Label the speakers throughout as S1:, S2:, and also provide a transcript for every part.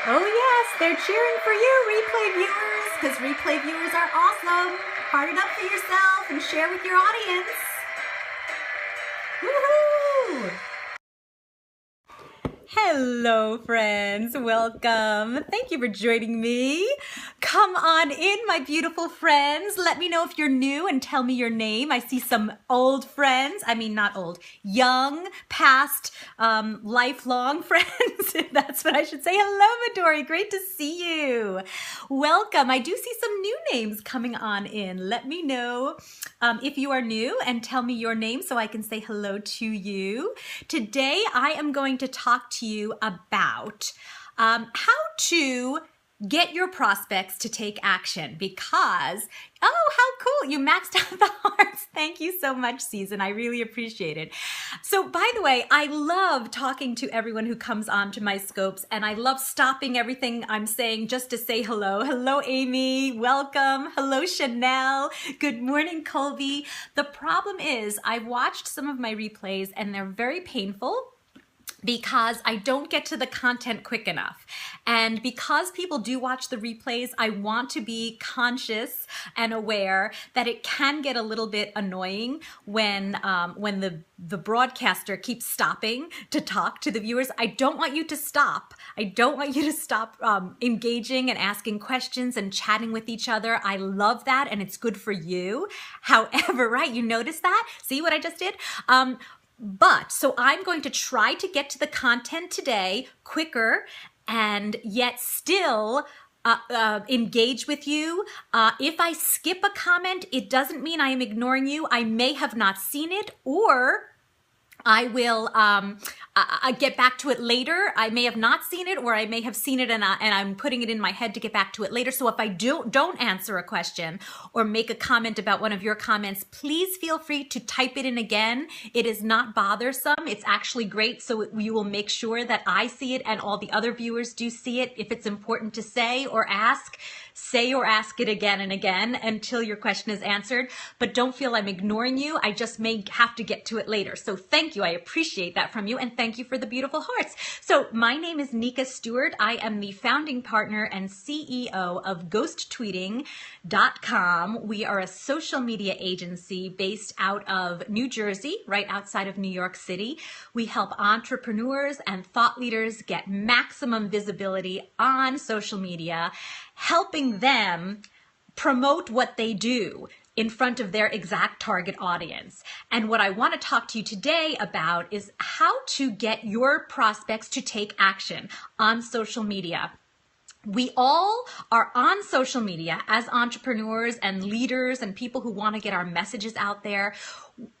S1: Oh yes, they're cheering for you, replay viewers, because replay viewers are awesome. Heart it up for yourself and share with your audience. Woohoo! Hello, friends. Welcome. Thank you for joining me. Come on in, my beautiful friends. Let me know if you're new and tell me your name. I see some old friends. I mean, not old, young, past, lifelong friends. That's what I should say. Hello, Midori. Great to see you. Welcome. I do see some new names coming on in. Let me know if you are new and tell me your name so I can say hello to you. Today, I am going to talk to you about how to get your prospects to take action because, oh, how cool, you maxed out the hearts. Thank you so much, Season. I really appreciate it. So by the way, I love talking to everyone who comes on to my scopes, and I love stopping everything I'm saying just to say hello. Hello, Amy. Welcome. Hello, Chanel. Good morning, Colby. The problem is I've watched some of my replays and they're very painful because I don't get to the content quick enough. And because people do watch the replays, I want to be conscious and aware that it can get a little bit annoying when the broadcaster keeps stopping to talk to the viewers. I don't want you to stop. I don't want you to stop engaging and asking questions and chatting with each other. I love that, and it's good for you. However, right, you notice that? See what I just did? So I'm going to try to get to the content today quicker and yet still engage with you. If I skip a comment, it doesn't mean I am ignoring you. I may have not seen it, or I will I get back to it later. I may have not seen it, or I may have seen it and I'm putting it in my head to get back to it later. So if I don't answer a question or make a comment about one of your comments, please feel free to type it in again. It is not bothersome. It's actually great. So you will make sure that I see it and all the other viewers do see it. If it's important to say or ask it again and again until your question is answered. But don't feel I'm ignoring you. I just may have to get to it later. So thank you. I appreciate that from you. And thank you for the beautiful hearts. So my name is Nika Stewart. I am the founding partner and CEO of GhostTweeting.com. We are a social media agency based out of New Jersey, right outside of New York City. We help entrepreneurs and thought leaders get maximum visibility on social media, helping them promote what they do in front of their exact target audience. And what I want to talk to you today about is how to get your prospects to take action on social media. We all are on social media as entrepreneurs and leaders and people who want to get our messages out there.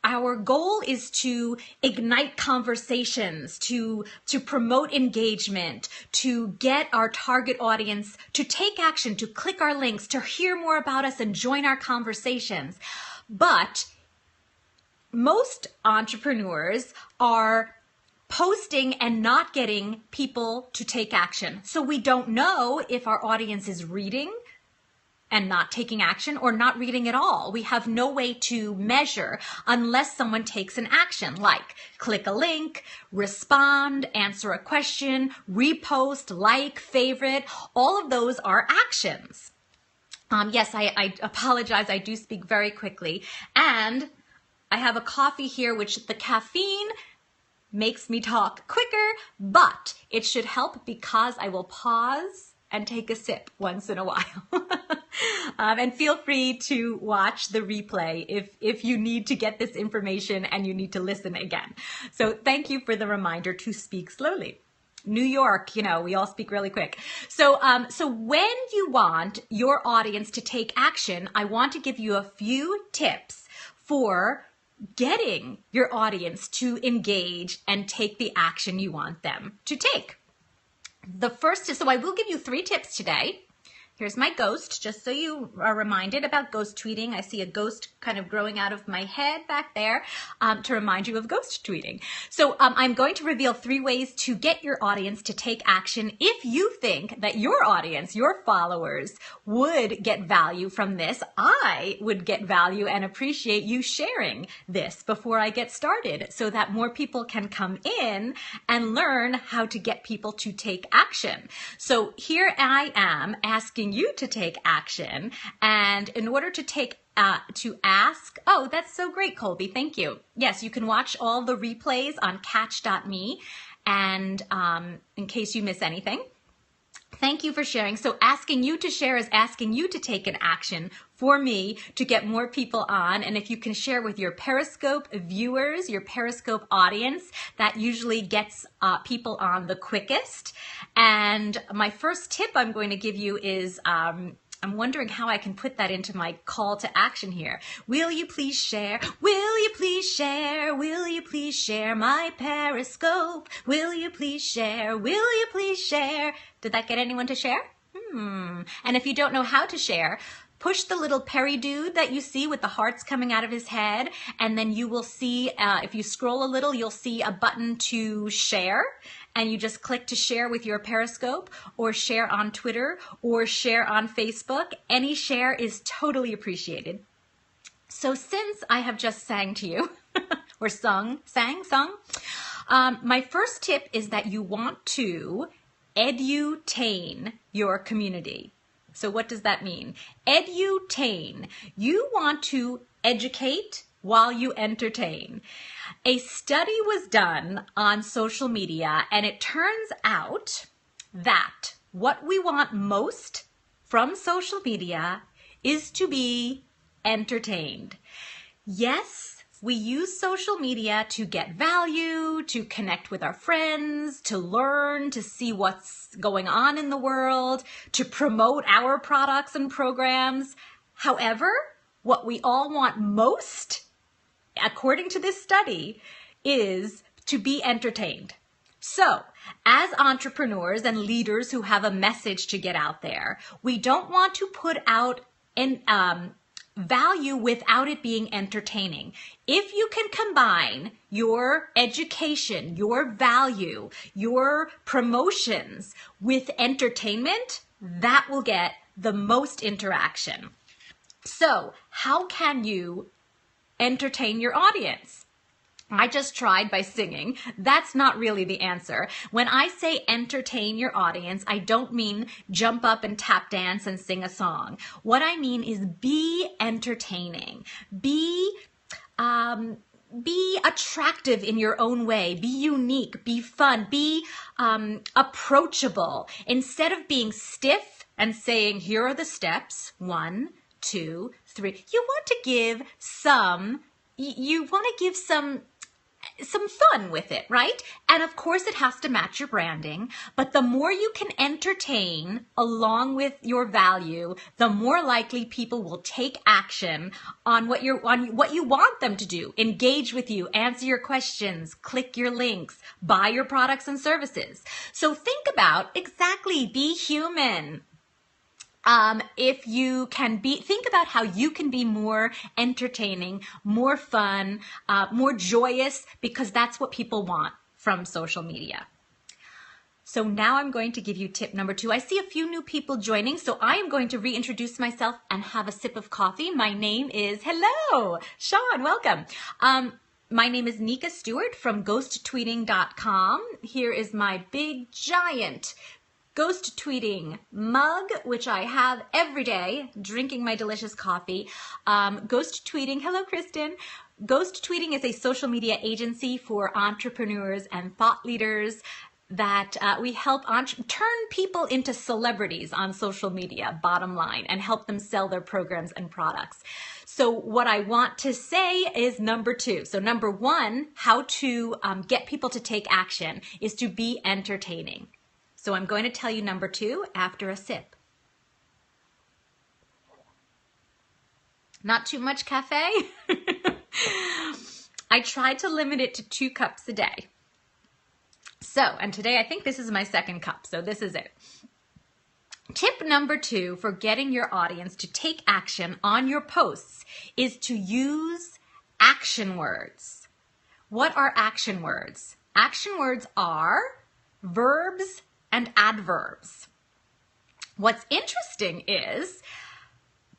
S1: Our goal is to ignite conversations, to promote engagement, to get our target audience to take action, to click our links, to hear more about us and join our conversations. But most entrepreneurs are posting and not getting people to take action. So we don't know if our audience is reading and not taking action or not reading at all. We have no way to measure unless someone takes an action, like click a link, respond, answer a question, repost, like, favorite. All of those are actions. Yes, I apologize. I do speak very quickly. And I have a coffee here, which the caffeine makes me talk quicker, but it should help because I will pause and take a sip once in a while. And feel free to watch the replay if you need to get this information and you need to listen again. So thank you for the reminder to speak slowly. New York, you know, we all speak really quick. So when you want your audience to take action, I want to give you a few tips for getting your audience to engage and take the action you want them to take. The first is, so I will give you 3 tips today. Here's my ghost, just so you are reminded about ghost tweeting. I see a ghost kind of growing out of my head back there to remind you of ghost tweeting. So I'm going to reveal 3 ways to get your audience to take action if you think that your audience, your followers, would get value from this. I would get value and appreciate you sharing this before I get started so that more people can come in and learn how to get people to take action. So here I am asking you to take action, and in order to ask, oh, that's so great, Colby, thank you. Yes, you can watch all the replays on catch.me, and in case you miss anything. Thank you for sharing. So asking you to share is asking you to take an action for me to get more people on. And if you can share with your Periscope viewers, your Periscope audience, that usually gets people on the quickest. And my first tip I'm going to give you is, I'm wondering how I can put that into my call to action here. Will you please share? Will you please share? Will you please share my Periscope? Will you please share? Will you please share? Did that get anyone to share? And if you don't know how to share, push the little Perry dude that you see with the hearts coming out of his head, and then you will see, if you scroll a little, you'll see a button to share, and you just click to share with your Periscope, or share on Twitter, or share on Facebook. Any share is totally appreciated. So since I have just sang to you, or sung, my first tip is that you want to edutain your community. So what does that mean? Edutain. You want to educate while you entertain. A study was done on social media, and it turns out that what we want most from social media is to be entertained. Yes, we use social media to get value, to connect with our friends, to learn, to see what's going on in the world, to promote our products and programs. However, what we all want most, according to this study, is to be entertained. So, as entrepreneurs and leaders who have a message to get out there, we don't want to put out value without it being entertaining. If you can combine your education, your value, your promotions with entertainment, that will get the most interaction. So, how can you entertain your audience? I just tried by singing. That's not really the answer. When I say entertain your audience, I don't mean jump up and tap dance and sing a song. What I mean is be entertaining. Be attractive in your own way. Be unique. Be fun. Be approachable. Instead of being stiff and saying, here are the steps, 1, 2, 3. You want to give some fun with it, right? And of course it has to match your branding, but the more you can entertain along with your value, the more likely people will take action on what you want them to do. Engage with you, answer your questions, click your links, buy your products and services. So think about be human. If you can think about how you can be more entertaining, more fun, more joyous, because that's what people want from social media. So now I'm going to give you tip number 2. I see a few new people joining, so I am going to reintroduce myself and have a sip of coffee. My name is, hello, Sean, welcome. My name is Nika Stewart from ghosttweeting.com. Here is my big, giant ghost tweeting mug, which I have every day, drinking my delicious coffee. Ghost tweeting, hello, Kristen. Ghost tweeting is a social media agency for entrepreneurs and thought leaders that we help turn people into celebrities on social media, bottom line, and help them sell their programs and products. So what I want to say is number 2. So number 1, how to get people to take action is to be entertaining. So I'm going to tell you number 2 after a sip. Not too much cafe? I try to limit it to 2 cups a day. So, and today I think this is my 2nd cup, so this is it. Tip number 2 for getting your audience to take action on your posts is to use action words. What are action words? Action words are verbs and adverbs. What's interesting is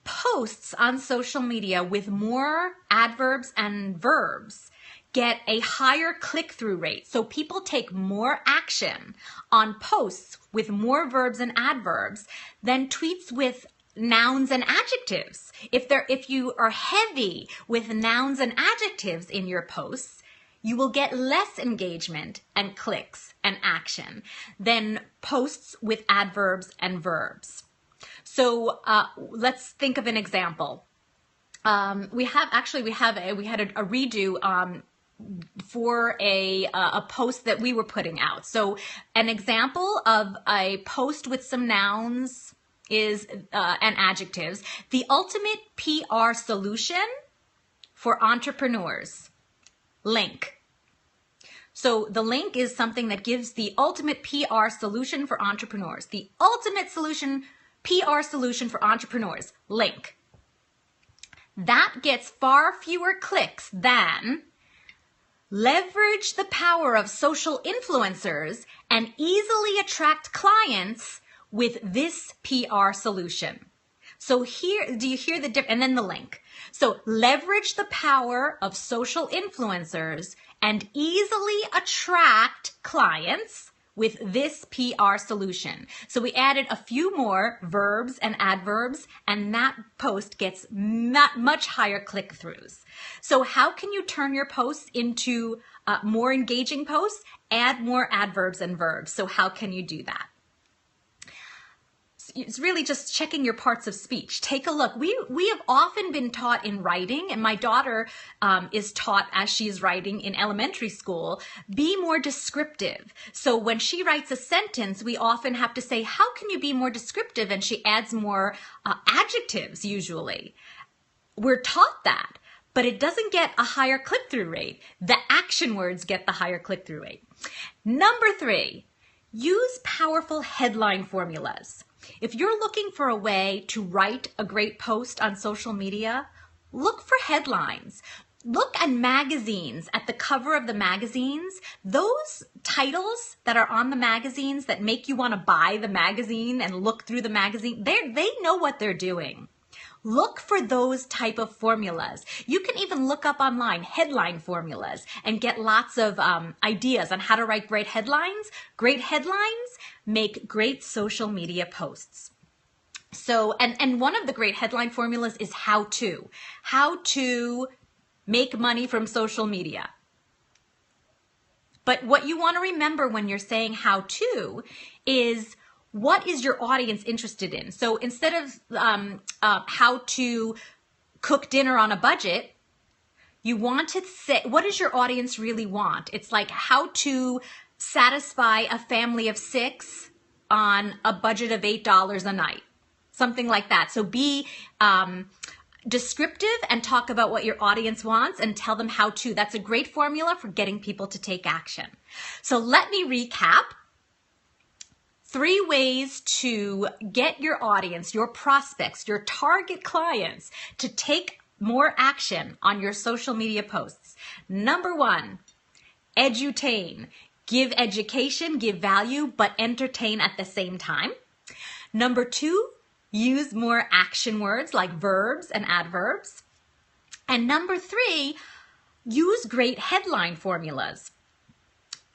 S1: posts on social media with more adverbs and verbs get a higher click-through rate. So people take more action on posts with more verbs and adverbs than tweets with nouns and adjectives. If you are heavy with nouns and adjectives in your posts, you will get less engagement and clicks and action than posts with adverbs and verbs. So let's think of an example. We had a redo for a post that we were putting out. So an example of a post with some nouns is and adjectives: the ultimate PR solution for entrepreneurs. Link. So the link is something that gives the ultimate PR solution for entrepreneurs. The ultimate PR solution for entrepreneurs. Link. That gets far fewer clicks than leverage the power of social influencers and easily attract clients with this PR solution. So here, do you hear the difference? And then the link. So leverage the power of social influencers and easily attract clients with this PR solution. So we added a few more verbs and adverbs, and that post gets much higher click-throughs. So how can you turn your posts into more engaging posts? Add more adverbs and verbs. So how can you do that? It's really just checking your parts of speech. Take a look. We have often been taught in writing, and my daughter is taught as she's writing in elementary school, be more descriptive. So when she writes a sentence, we often have to say, how can you be more descriptive? And she adds more adjectives usually. We're taught that, but it doesn't get a higher click-through rate. The action words get the higher click-through rate. Number 3, use powerful headline formulas. If you're looking for a way to write a great post on social media, look for headlines. Look at magazines, at the cover of the magazines. Those titles that are on the magazines that make you want to buy the magazine and look through the magazine, they know what they're doing. Look for those type of formulas. You can even look up online headline formulas and get lots of ideas on how to write great headlines. Great headlines make great social media posts. So, and one of the great headline formulas is how to make money from social media. But what you want to remember when you're saying how to is, what is your audience interested in? So instead of how to cook dinner on a budget, you want to say, what does your audience really want? It's like how to satisfy a family of 6 on a budget of $8 a night, something like that. So be descriptive and talk about what your audience wants and tell them how to. That's a great formula for getting people to take action. So let me recap. 3 ways to get your audience, your prospects, your target clients to take more action on your social media posts. Number 1, edutain. Give education, give value, but entertain at the same time. Number 2, use more action words like verbs and adverbs. And number 3, use great headline formulas.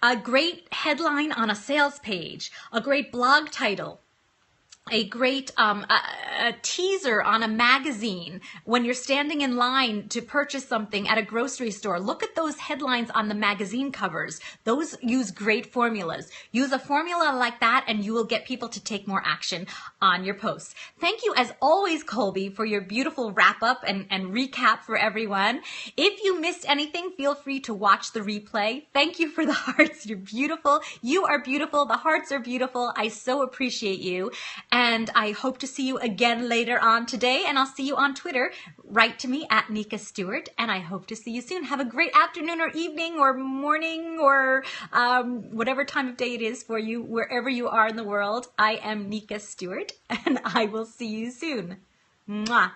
S1: A great headline on a sales page, a great blog title, a great a teaser on a magazine when you're standing in line to purchase something at a grocery store. Look at those headlines on the magazine covers. Those use great formulas. Use a formula like that and you will get people to take more action on your posts. Thank you as always, Colby, for your beautiful wrap up and recap for everyone. If you missed anything, feel free to watch the replay. Thank you for the hearts. You're beautiful. You are beautiful. The hearts are beautiful. I so appreciate you. And I hope to see you again later on today, and I'll see you on Twitter. Write to me at Nika Stewart, and I hope to see you soon. Have a great afternoon or evening or morning or whatever time of day it is for you, wherever you are in the world. I am Nika Stewart, and I will see you soon. Mwah.